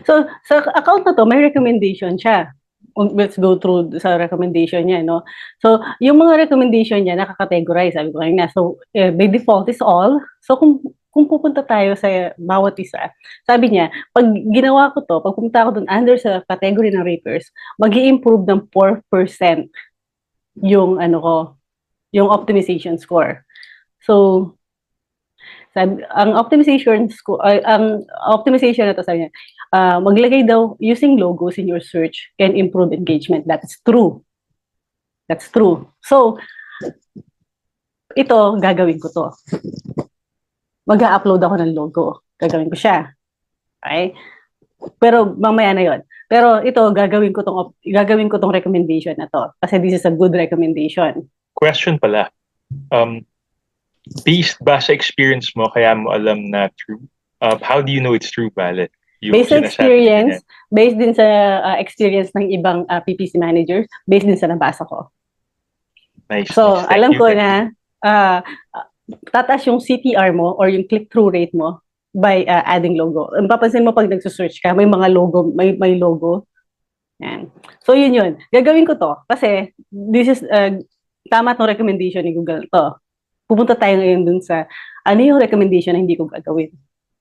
So, sa account na to, may recommendation siya. Let's go through sa recommendation niya, no? So, yung mga recommendation niya, nakakategorize, sabi ko kanina. So, by default is all. So, kung pupunta tayo sa bawat isa, sabi niya, pag ginawa ko to, pag pumunta ako dun under sa category ng raters, mag improve ng 4% yung ano ko, yung optimization score. So, ang optimization na to, sabi niya, maglagay daw using logos in your search can improve engagement. That's true. That's true. So, ito, gagawin ko to. Mag-upload ako ng logo. Gagawin ko siya. Okay? Pero mamaya na yon. Pero ito, gagawin ko tong recommendation na to. Kasi this is a good recommendation. Question pala. Based ba sa experience mo, kaya mo alam na true? How do you know it's true, valid? Based on experience, based din sa experience ng ibang PPC managers, based din sa nabasa ko. Nice. So, alam ko na tataas yung CTR mo or yung click-through rate mo by adding logo. Papansin mo pag nagsusearch ka, may mga logo, may logo. Yan. So, yun. Gagawin ko to kasi this is tama tong recommendation ni Google to. Pupunta tayo ngayon dun sa ano yung recommendation na hindi ko gagawin.